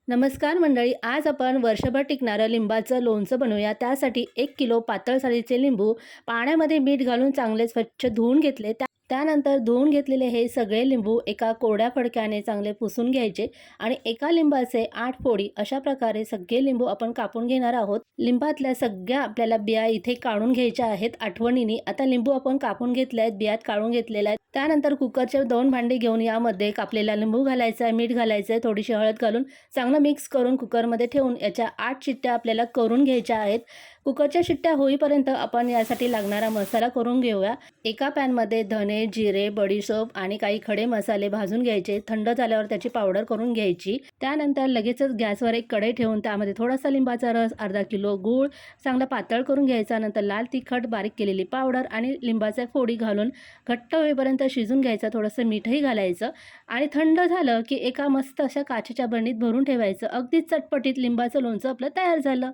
नमस्कार मंडळी, आज आपण वर्षभर टिकणारं लिंबाचं लोणचं बनवूया। त्यासाठी 1 किलो पातळ सालीचे लिंबू पाण्यामध्ये मीठ घालून चांगले स्वच्छ धुवून घेतले। त्यानंतर धुवून घेतलेले हे सगळे लिंबू एका कोरड्या फडक्याने चांगले पुसून घ्यायचे आणि एका लिंबाचे 8 फोडी अशा प्रकारे सगळे लिंबू आपण कापून घेणार आहोत। लिंबातल्या सगळ्या आपल्याला बिया इथे काढून घ्यायच्या आहेत आठवणीने। आता लिंबू आपण कापून घेतले आहेत, बियात काढून घेतलेल्या आहेत। त्यानंतर कुकरचे 2 भांडे घेऊन यामध्ये कापलेला लिंबू घालायचा आहे, मीठ घालायचं आहे, थोडीशी हळद घालून चांगलं मिक्स करून कुकरमध्ये ठेवून याच्या 8 शिट्ट्या आपल्याला करून घ्यायच्या आहेत। कुकरच्या शिट्ट्या होईपर्यंत आपण यासाठी लागणारा मसाला करून घेऊया। एका पॅनमध्ये धने, जिरे, बडीशोप आणि काही खडे मसाले भाजून घ्यायचे। थंड झाल्यावर त्याची पावडर करून घ्यायची। त्यानंतर लगेचच गॅसवर एक कढई ठेवून त्यामध्ये थोडासा लिंबाचा रस, अर्धा किलो गूळ चांगला पातळ करून घ्यायचा। नंतर लाल तिखट, बारीक केलेली पावडर आणि लिंबाच्या फोडी घालून घट्ट होईपर्यंत शिजून घ्यायचं। थोडंसं मीठही घालायचं आणि थंड झालं की एका मस्त अशा काचेच्या बरणीत भरून ठेवायचं। अगदी चटपटीत लिंबाचं लोणचं आपलं तयार झालं।